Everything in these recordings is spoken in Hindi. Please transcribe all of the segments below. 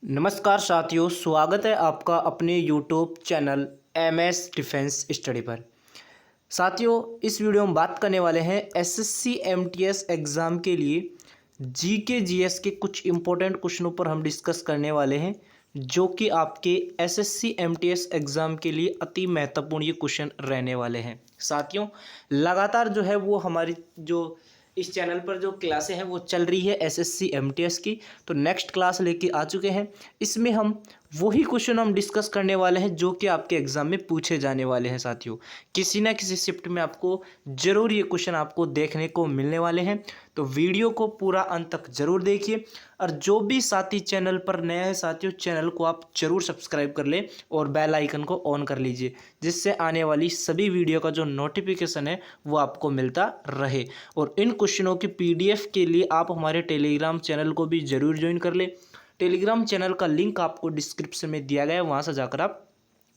नमस्कार साथियों, स्वागत है आपका अपने YouTube channel MS defence study पर। साथियों, इस वीडियो में बात करने वाले हैं SSC MTS एग्ज़ाम के लिए GK GS के कुछ इम्पोर्टेंट क्वेश्चनों पर हम डिस्कस करने वाले हैं, जो कि आपके SSC MTS एग्ज़ाम के लिए अति महत्वपूर्ण ये क्वेश्चन रहने वाले हैं। साथियों, लगातार जो है वो हमारी जो इस चैनल पर जो क्लासें हैं वो चल रही है SSC MTS की, तो नेक्स्ट क्लास लेके आ चुके हैं। इसमें हम वही क्वेश्चन हम डिस्कस करने वाले हैं जो कि आपके एग्जाम में पूछे जाने वाले हैं। साथियों, किसी ना किसी शिफ्ट में आपको जरूर ये क्वेश्चन आपको देखने को मिलने वाले हैं, तो वीडियो को पूरा अंत तक जरूर देखिए। और जो भी साथी चैनल पर नया है साथियों, चैनल को आप जरूर सब्सक्राइब कर लें और बेल आइकन को ऑन कर लीजिए, जिससे आने वाली सभी वीडियो का जो नोटिफिकेशन है वो आपको मिलता रहे। और इन क्वेश्चनों की PDF के लिए आप हमारे टेलीग्राम चैनल को भी जरूर ज्वाइन कर लें। टेलीग्राम चैनल का लिंक आपको डिस्क्रिप्शन में दिया गया है, वहाँ से जाकर आप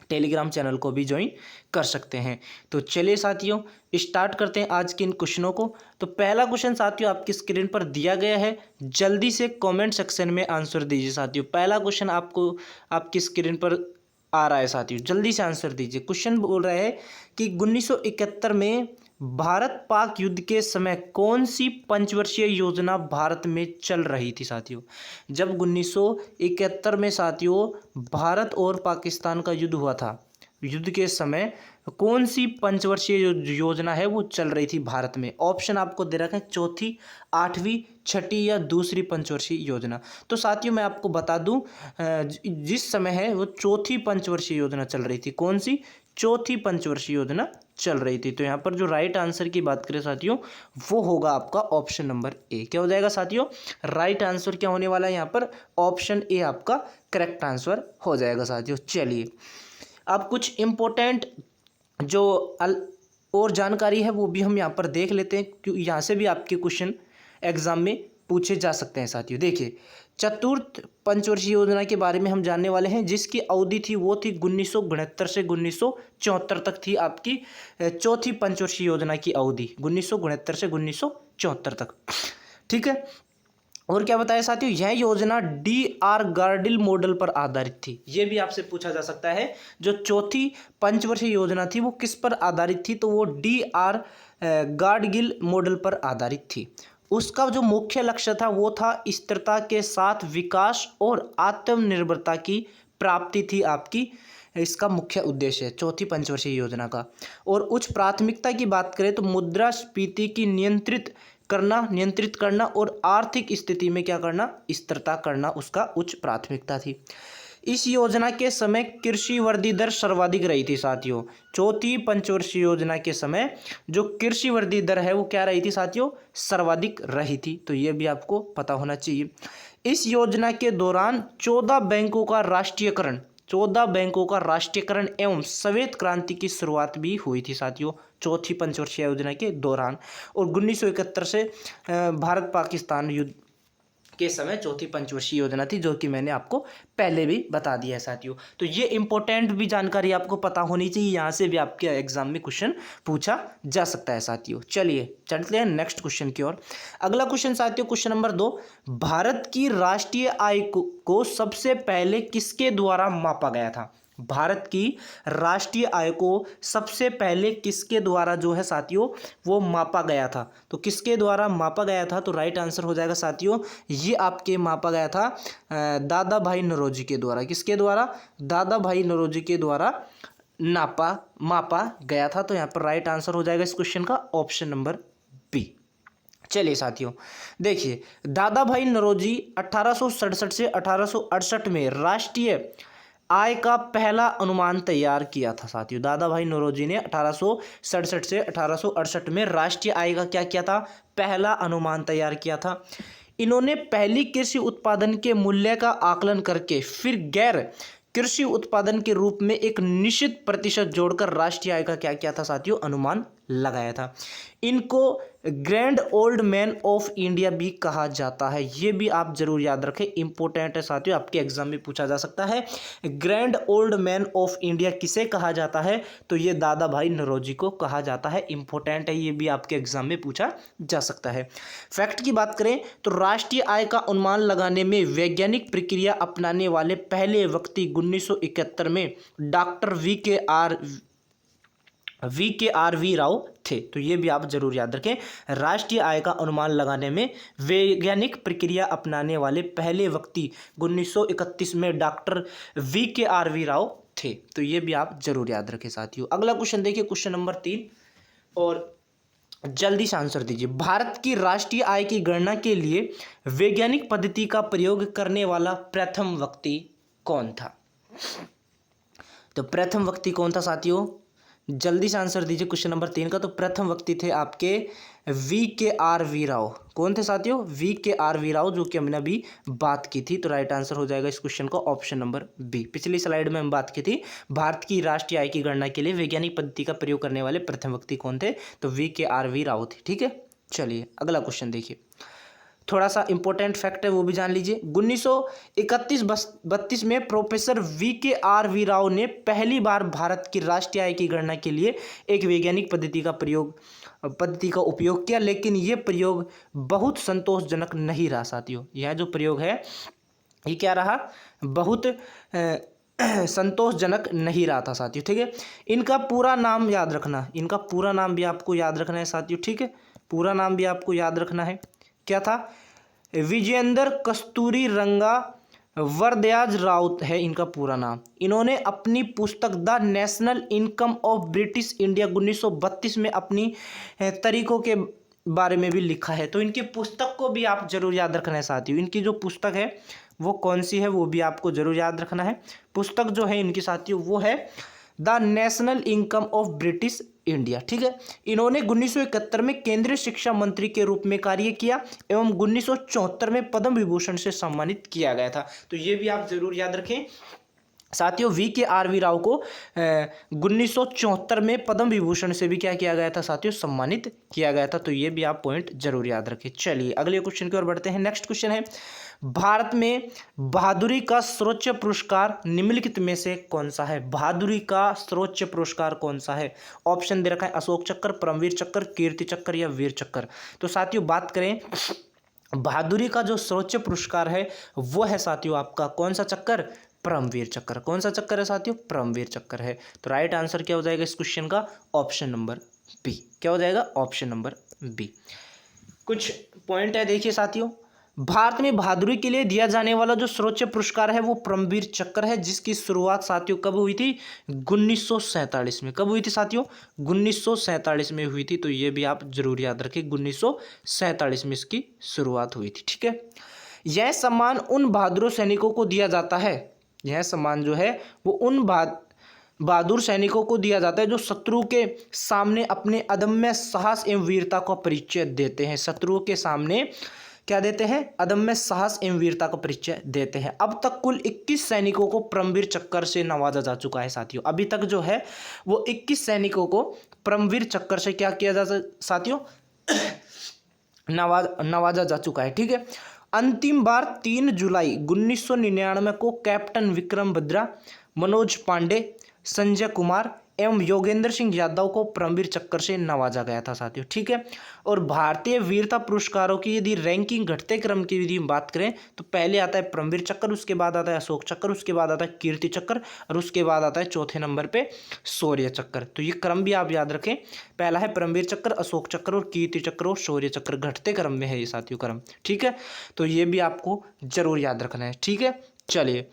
टेलीग्राम चैनल को भी ज्वाइन कर सकते हैं। तो चलिए साथियों, स्टार्ट करते हैं आज के इन क्वेश्चनों को। तो पहला क्वेश्चन साथियों आपकी स्क्रीन पर दिया गया है, जल्दी से कमेंट सेक्शन में आंसर दीजिए। साथियों, पहला क्वेश्चन आपको आपकी स्क्रीन पर आ रहा है। साथियों, जल्दी से आंसर दीजिए। क्वेश्चन बोल रहा है कि 1971 में भारत पाक युद्ध के समय कौन सी पंचवर्षीय योजना भारत में चल रही थी। साथियों, जब 1971 में साथियों भारत और पाकिस्तान का युद्ध हुआ था, युद्ध के समय कौन सी पंचवर्षीय योजना है वो चल रही थी भारत में। ऑप्शन आपको दे रखे हैं, चौथी, आठवीं, छठी या दूसरी पंचवर्षीय योजना। तो साथियों मैं आपको बता दूं, जिस समय है वो चौथी पंचवर्षीय योजना चल रही थी। कौन सी? चौथी पंचवर्षीय योजना चल रही थी। तो यहाँ पर जो राइट आंसर की बात करें साथियों, वो होगा आपका ऑप्शन नंबर ए। क्या हो जाएगा साथियों? राइट आंसर क्या होने वाला है यहाँ पर? ऑप्शन ए आपका करेक्ट आंसर हो जाएगा। साथियों चलिए, अब कुछ इम्पोर्टेंट जो और जानकारी है वो भी हम यहाँ पर देख लेते हैं, क्योंकि यहाँ से भी आपके क्वेश्चन एग्जाम में पूछे जा सकते हैं। साथियों देखिए, चतुर्थ पंचवर्षीय योजना के बारे में हम जानने वाले हैं, जिसकी अवधि थी वो थी 1969 से 1974 तक थी आपकी चौथी पंचवर्षीय योजना की अवधि, 1969 से 1974 तक। ठीक है, और क्या बताया साथियों, यह योजना DR गार्डिल मॉडल पर आधारित थी। यह भी आपसे पूछा जा सकता है, जो चौथी पंचवर्षीय योजना थी वो किस पर आधारित थी, तो वो DR गार्डगिल मॉडल पर आधारित थी। उसका जो मुख्य लक्ष्य था वो था स्थिरता के साथ विकास और आत्मनिर्भरता की प्राप्ति थी आपकी, इसका मुख्य उद्देश्य है चौथी पंचवर्षीय योजना का। और उच्च प्राथमिकता की बात करें तो मुद्रास्फीति की नियंत्रित करना और आर्थिक स्थिति में क्या करना, स्थिरता करना, उसका उच्च प्राथमिकता थी। इस योजना के समय कृषि वृद्धि दर सर्वाधिक रही थी। साथियों, चौथी पंचवर्षीय योजना के समय जो कृषि वृद्धि दर है वो क्या रही थी साथियों? सर्वाधिक रही थी। तो ये भी आपको पता होना चाहिए। इस योजना के दौरान 14 बैंकों का राष्ट्रीयकरण एवं श्वेत क्रांति की शुरुआत भी हुई थी। साथियों, चौथी पंचवर्षीय योजना के दौरान। और 1971 से भारत पाकिस्तान युद्ध के समय चौथी पंचवर्षीय योजना थी, जो कि मैंने आपको पहले भी बता दिया है। साथियों, तो ये इंपॉर्टेंट भी जानकारी आपको पता होनी चाहिए, यहाँ से भी आपके एग्जाम में क्वेश्चन पूछा जा सकता है। साथियों चलिए चलते हैं नेक्स्ट क्वेश्चन की ओर। अगला क्वेश्चन साथियों, क्वेश्चन नंबर 2, भारत की राष्ट्रीय आय को सबसे पहले किसके द्वारा मापा गया था? भारत की राष्ट्रीय आय को सबसे पहले किसके द्वारा जो है साथियों वो मापा गया था? तो किसके द्वारा मापा गया था? तो राइट आंसर हो जाएगा साथियों, ये आपके मापा गया था दादा भाई नौरोजी के द्वारा। किसके द्वारा? दादा भाई नौरोजी के द्वारा मापा गया था। तो यहाँ पर राइट आंसर हो जाएगा इस क्वेश्चन का ऑप्शन नंबर बी। चलिए साथियों देखिए, दादा भाई नौरोजी 1867 से 1868 में राष्ट्रीय आय का पहला अनुमान तैयार किया था। साथियों, दादा भाई नौरोजी ने 1867 से 1868 में राष्ट्रीय आय का क्या किया था? पहला अनुमान तैयार किया था। इन्होंने पहली कृषि उत्पादन के मूल्य का आकलन करके फिर गैर कृषि उत्पादन के रूप में एक निश्चित प्रतिशत जोड़कर राष्ट्रीय आय का क्या किया था साथियों? अनुमान लगाया था। इनको grand old man of India भी कहा जाता है। ये भी आप जरूर याद रखें, इंपॉर्टेंट है साथियों, आपके एग्जाम में पूछा जा सकता है। Grand old man of India किसे कहा जाता है? तो ये दादा भाई नौरोजी को कहा जाता है। इंपॉर्टेंट है, ये भी आपके एग्जाम में पूछा जा सकता है। फैक्ट की बात करें तो राष्ट्रीय आय का अनुमान लगाने में वैज्ञानिक प्रक्रिया अपनाने वाले पहले व्यक्ति 1971 में डॉक्टर वी के आर वी राव थे। तो ये भी आप जरूर याद रखें, राष्ट्रीय आय का अनुमान लगाने में वैज्ञानिक प्रक्रिया अपनाने वाले पहले व्यक्ति 1931 में डॉक्टर वी के आर वी राव थे। तो ये भी आप जरूर याद रखें साथियों। अगला क्वेश्चन देखिए, क्वेश्चन नंबर 3, और जल्दी से आंसर दीजिए। भारत की राष्ट्रीय आय की गणना के लिए वैज्ञानिक पद्धति का प्रयोग करने वाला प्रथम व्यक्ति कौन था? तो प्रथम व्यक्ति कौन था साथियों? जल्दी से आंसर दीजिए क्वेश्चन नंबर 3 का। तो प्रथम व्यक्ति थे आपके वी के आर वी राव। कौन थे साथियों? वी के आर वी राव, जो कि हमने अभी बात की थी। तो राइट आंसर हो जाएगा इस क्वेश्चन का ऑप्शन नंबर बी। पिछली स्लाइड में हम बात की थी, भारत की राष्ट्रीय आय की गणना के लिए वैज्ञानिक पद्धति का प्रयोग करने वाले प्रथम व्यक्ति कौन थे? तो वी के आर वी राव थे। ठीक है, चलिए अगला क्वेश्चन देखिए, थोड़ा सा इंपॉर्टेंट फैक्ट है वो भी जान लीजिए। 1931-32 में प्रोफेसर वी के आर वी राव ने पहली बार भारत की राष्ट्रीय आय की गणना के लिए एक वैज्ञानिक पद्धति का उपयोग किया, लेकिन ये प्रयोग बहुत संतोषजनक नहीं रहा साथियों। यह जो प्रयोग है ये क्या रहा? बहुत संतोषजनक नहीं रहा था साथियों। ठीक है, इनका पूरा नाम याद रखना, इनका पूरा नाम भी आपको याद रखना है साथियों। ठीक है, पूरा नाम भी आपको याद रखना है। क्या था? विजयेंद्र कस्तूरी रंगा वरदयाज राव है इनका पूरा नाम। इन्होंने अपनी पुस्तक the national income of British India 1932 में अपनी तरीकों के बारे में भी लिखा है। तो इनकी पुस्तक को भी आप जरूर याद रखना है साथियों। इनकी जो पुस्तक है वो कौन सी है वो भी आपको जरूर याद रखना है। पुस्तक जो है इनकी साथियों वो है the national income of British India. ठीक है, इन्होंने 1971 में केंद्रीय शिक्षा मंत्री के रूप में कार्य किया एवं 1974 में पद्म विभूषण से सम्मानित किया गया था। तो ये भी आप जरूर याद रखें साथियों, वी के आर वी राव को 1974 में पद्म विभूषण से भी क्या किया गया था साथियों? सम्मानित किया गया था। तो ये भी आप पॉइंट जरूर याद रखें। चलिए अगले क्वेश्चन की ओर बढ़ते हैं। नेक्स्ट क्वेश्चन है, भारत में बहादुरी का सर्वोच्च पुरस्कार निम्नलिखित में से कौन सा है? बहादुरी का सर्वोच्च पुरस्कार कौन सा है? ऑप्शन दे रखा है, अशोक चक्र, परमवीर चक्र, कीर्ति चक्र या वीर चक्र। तो साथियों बात करें बहादुरी का जो सर्वोच्च पुरस्कार है वो है साथियों आपका कौन सा चक्र? परमवीर चक्र। कौन सा चक्कर है साथियों? परमवीर चक्कर है। तो राइट आंसर क्या हो जाएगा इस क्वेश्चन का? Option number B. क्या हो जाएगा? Option number B. कुछ पॉइंट है देखिए साथियों, भारत में बहादुरी के लिए दिया जाने वाला जो सर्वोच्च पुरस्कार है वो परमवीर चक्र है, जिसकी शुरुआत साथियों कब हुई थी? 1947 में। कब हुई थी साथियों? 1947 में हुई थी। तो ये भी आप जरूर याद रखें, 1947 में इसकी शुरुआत हुई थी। ठीक है, यह सम्मान उन बहादुर सैनिकों को दिया जाता है, यह सम्मान जो है वो उन बहादुर सैनिकों को दिया जाता है जो शत्रु के सामने अपने अदम्य साहस एवं वीरता का परिचय देते हैं। शत्रुओं के सामने क्या देते हैं? अदम्य साहस एवं वीरता का परिचय देते हैं। अब तक कुल 21 सैनिकों को परमवीर चक्र से नवाजा जा चुका है साथियों। अभी तक जो है वो 21 सैनिकों को परमवीर चक्र से क्या किया जा साथियों? नवाजा जा चुका है। ठीक है, अंतिम बार 3 जुलाई 1999 को कैप्टन विक्रम बत्रा, मनोज पांडे, संजय कुमार एवं योगेंद्र सिंह यादव को परमवीर चक्र से नवाजा गया था साथियों। ठीक है, और भारतीय वीरता पुरस्कारों की यदि रैंकिंग घटते क्रम की यदि हम बात करें तो पहले आता है परमवीर चक्र, उसके बाद आता है अशोक चक्र, उसके बाद आता है कीर्ति चक्र और उसके बाद आता है चौथे नंबर पे शौर्य चक्र। तो ये क्रम भी आप याद रखें, पहला है परमवीर चक्र, अशोक चक्र और कीर्ति चक्र और शौर्य चक्र, घटते क्रम में है ये साथियों क्रम। ठीक है, तो ये भी आपको जरूर याद रखना है। ठीक है, चलिए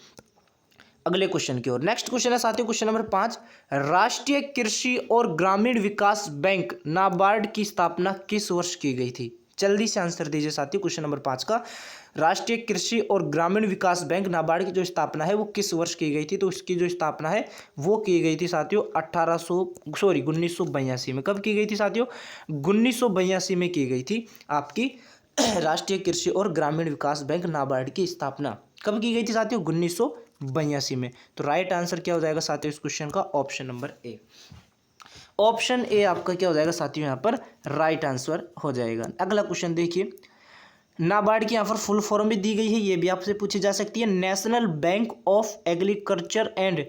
अगले क्वेश्चन की ओर। नेक्स्ट क्वेश्चन है साथियों क्वेश्चन नंबर 5, राष्ट्रीय कृषि और ग्रामीण विकास बैंक नाबार्ड की स्थापना किस वर्ष की गई थी? जल्दी से आंसर दीजिए साथियों क्वेश्चन नंबर 5 का। राष्ट्रीय कृषि और ग्रामीण विकास बैंक नाबार्ड की जो स्थापना है वो किस वर्ष की गई थी? तो इसकी जो स्थापना है वो की गई थी साथियों 1982 में। कब की गई थी साथियों? 1982 में की गई थी आपकी राष्ट्रीय कृषि और ग्रामीण विकास बैंक नाबार्ड की स्थापना कब की गई थी साथियों? 1982 में। तो राइट आंसर क्या हो जाएगा साथियों इस क्वेश्चन का? Option number A. Option A आपका क्या हो जाएगा साथियों, यहाँ पर राइट आंसर हो जाएगा। अगला क्वेश्चन देखिए, नाबार्ड की यहाँ पर फुल फॉर्म भी दी गई है, ये भी आपसे पूछी जा सकती है। National bank of agriculture and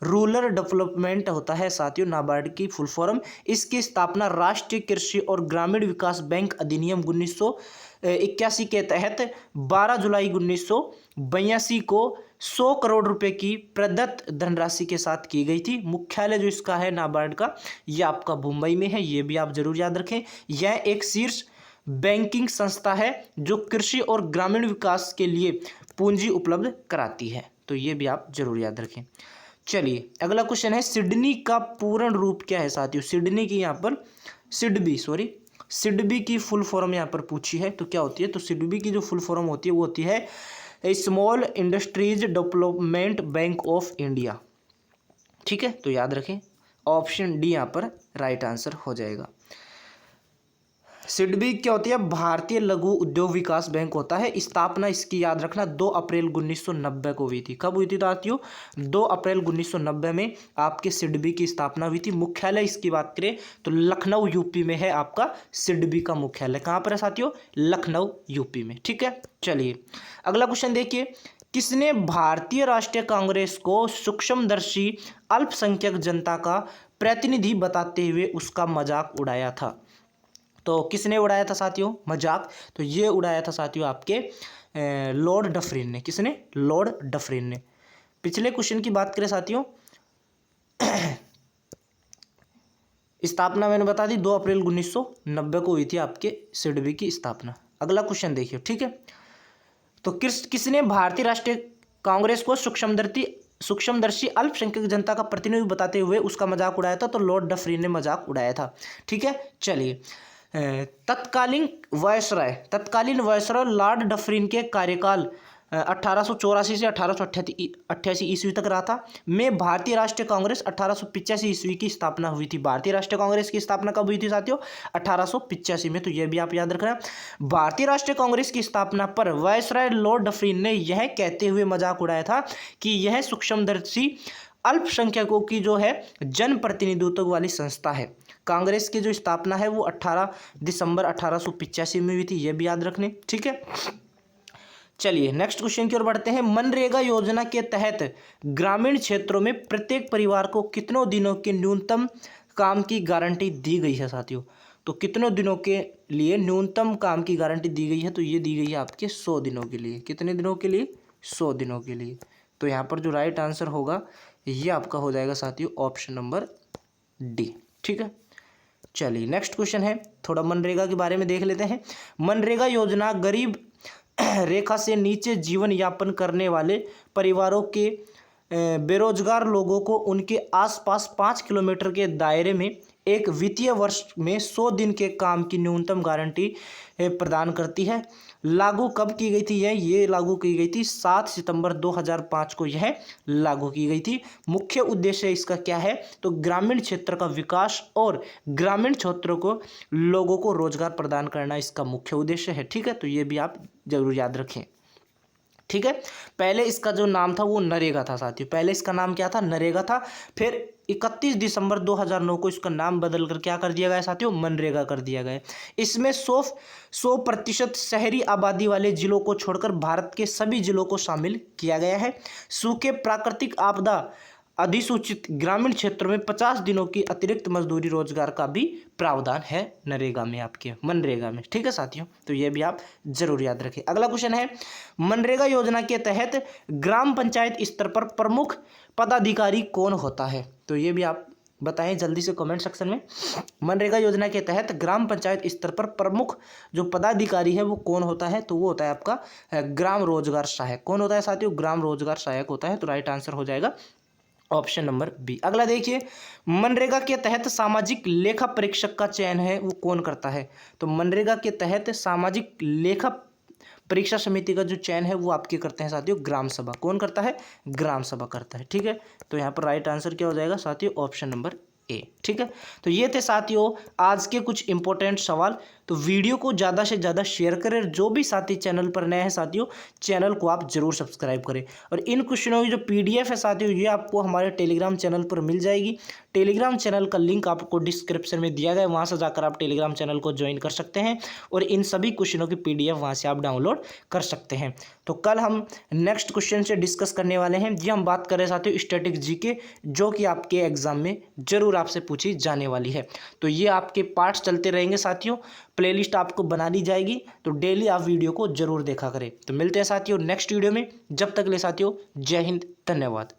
rural development होता है साथियों नाबार्ड की फुल फॉर्म। इसकी स्थापना राष्ट्रीय कृषि और ग्रामीण विकास बैंक अधिनियम 1981 के तहत 12 जुलाई 1982 को 100 करोड़ रुपए की प्रदत्त धनराशि के साथ की गई थी। मुख्यालय जो इसका है नाबार्ड का, यह आपका मुंबई में है, ये भी आप जरूर याद रखें। यह एक शीर्ष बैंकिंग संस्था है जो कृषि और ग्रामीण विकास के लिए पूंजी उपलब्ध कराती है, तो ये भी आप जरूर याद रखें। चलिए अगला क्वेश्चन है, सिडनी का पूर्ण रूप क्या है साथियों। सिडनी की यहाँ पर सिडबी की फुल फॉर्म यहाँ पर पूछी है, तो क्या होती है, तो सिडबी की जो फुल फॉर्म होती है वो होती है small industries development bank of India. ठीक है, तो याद रखें, ऑप्शन डी यहाँ पर राइट आंसर हो जाएगा। सिडबी क्या होती है, भारतीय लघु उद्योग विकास बैंक होता है। स्थापना इसकी याद रखना 2 अप्रैल 1990 को हुई थी। कब हुई थी साथियों, 2 अप्रैल 1990 में आपके सिडबी की स्थापना हुई थी। मुख्यालय इसकी बात करें तो लखनऊ यूपी में है आपका सिडबी का मुख्यालय। कहाँ पर है साथियों, लखनऊ यूपी में। ठीक है, चलिए अगला क्वेश्चन देखिए, किसने भारतीय राष्ट्रीय कांग्रेस को सूक्ष्मदर्शी अल्पसंख्यक जनता का प्रतिनिधि बताते हुए उसका मजाक उड़ाया था। तो किसने उड़ाया था साथियों मजाक, तो ये उड़ाया था साथियों आपके लॉर्ड डफरिन ने। किसने, लॉर्ड डफरिन ने। पिछले क्वेश्चन की बात करें साथियों, स्थापना मैंने बता दी 2 अप्रैल 1990 को हुई थी आपके सिडबी की स्थापना। अगला क्वेश्चन देखिए, ठीक है, तो किसने भारतीय राष्ट्रीय कांग्रेस को सूक्ष्मदर्शी अल्पसंख्यक जनता का प्रतिनिधि बताते हुए उसका मजाक उड़ाया था, तो लॉर्ड डफरिन ने मजाक उड़ाया था। ठीक है, चलिए तत्कालीन वायसराय लॉर्ड डफरिन के कार्यकाल 1884 से 1888 ईस्वी तक रहा था। में भारतीय राष्ट्रीय कांग्रेस 1885 ईस्वी की स्थापना हुई थी। भारतीय राष्ट्रीय कांग्रेस की स्थापना कब हुई थी साथियों, 1885 में, तो यह भी आप याद रखना। भारतीय राष्ट्रीय कांग्रेस की स्थापना पर वायसराय लॉर्ड डफरिन ने यह कहते हुए मजाक उड़ाया था कि यह सूक्ष्मदर्शी अल्पसंख्यकों की जो है जन प्रतिनिधित्व वाली संस्था है। कांग्रेस की जो स्थापना है वो 18 दिसंबर 1885 में हुई थी, ये भी याद रखने। ठीक है, चलिए नेक्स्ट क्वेश्चन की ओर बढ़ते हैं। मनरेगा योजना के तहत ग्रामीण क्षेत्रों में प्रत्येक परिवार को कितनों दिनों के न्यूनतम काम की गारंटी दी गई है साथियों, तो कितनों दिनों के लिए न्यूनतम काम की गारंटी दी गई है, तो ये दी गई है आपके 100 दिनों के लिए। कितने दिनों के लिए, 100 दिनों के लिए। तो यहाँ पर जो राइट आंसर होगा ये आपका हो जाएगा साथियों ऑप्शन नंबर डी। ठीक है, चलिए नेक्स्ट क्वेश्चन है, थोड़ा मनरेगा के बारे में देख लेते हैं। मनरेगा योजना गरीब रेखा से नीचे जीवन यापन करने वाले परिवारों के बेरोजगार लोगों को उनके आसपास 5 किलोमीटर के दायरे में एक वित्तीय वर्ष में 100 दिन के काम की न्यूनतम गारंटी प्रदान करती है। लागू कब की गई थी ये लागू की गई थी 7 सितंबर 2005 को यह लागू की गई थी। मुख्य उद्देश्य इसका क्या है, तो ग्रामीण क्षेत्र का विकास और ग्रामीण क्षेत्रों को लोगों को रोजगार प्रदान करना इसका मुख्य उद्देश्य है। ठीक है, तो ये भी आप जरूर याद रखें। ठीक है, पहले इसका जो नाम था वो नरेगा था साथियों, पहले इसका नाम क्या था, नरेगा था। फिर 31 दिसंबर 2009 को इसका नाम बदल कर क्या कर दिया गया साथियों, मनरेगा कर दिया गया। इसमें 100% शहरी आबादी वाले जिलों को छोड़कर भारत के सभी जिलों को शामिल किया गया है। सूखे, प्राकृतिक आपदा, अधिसूचित ग्रामीण क्षेत्रों में 50 दिनों की अतिरिक्त मजदूरी रोजगार का भी प्रावधान है नरेगा में, आपके मनरेगा में। ठीक है साथियों, तो ये भी आप जरूर याद रखें। अगला क्वेश्चन है, मनरेगा योजना के तहत ग्राम पंचायत स्तर पर प्रमुख पदाधिकारी कौन होता है, तो ये भी आप बताएं जल्दी से कमेंट सेक्शन में। मनरेगा योजना के तहत ग्राम पंचायत स्तर पर प्रमुख जो पदाधिकारी है वो कौन होता है, तो वो होता है आपका ग्राम रोजगार सहायक। कौन होता है साथियों, ग्राम रोजगार सहायक होता है, तो राइट आंसर हो जाएगा ऑप्शन नंबर बी। अगला देखिए, मनरेगा के तहत सामाजिक लेखा परीक्षक का चयन है वो कौन करता है, तो मनरेगा के तहत सामाजिक लेखा परीक्षा समिति का जो चयन है वो आपके करते हैं साथियों ग्राम सभा। कौन करता है, ग्राम सभा करता है। ठीक है, तो यहाँ पर राइट आंसर क्या हो जाएगा साथियों ऑप्शन नंबर ए। ठीक है, तो ये थे साथियों आज के कुछ इंपॉर्टेंट सवाल तो वीडियो को ज़्यादा से ज़्यादा शेयर करें। जो भी साथी चैनल पर नए हैं साथियों, चैनल को आप जरूर सब्सक्राइब करें। और इन क्वेश्चनों की जो PDF है साथियों, ये आपको हमारे टेलीग्राम चैनल पर मिल जाएगी। टेलीग्राम चैनल का लिंक आपको डिस्क्रिप्शन में दिया गया है, वहाँ से जाकर आप टेलीग्राम चैनल को ज्वाइन कर सकते हैं और इन सभी क्वेश्चनों की PDF वहाँ से आप डाउनलोड कर सकते हैं। तो कल हम नेक्स्ट क्वेश्चन से डिस्कस करने वाले हैं। जी हम बात कर रहे हैं साथियों स्टैटिक जीके, जो कि आपके एग्जाम में जरूर आपसे पूछी जाने वाली है। तो ये आपके पार्ट्स चलते रहेंगे साथियों, प्लेलिस्ट आपको बना दी जाएगी, तो डेली आप वीडियो को जरूर देखा करें। तो मिलते हैं साथियों नेक्स्ट वीडियो में, जब तक ले साथियों जय हिंद, धन्यवाद।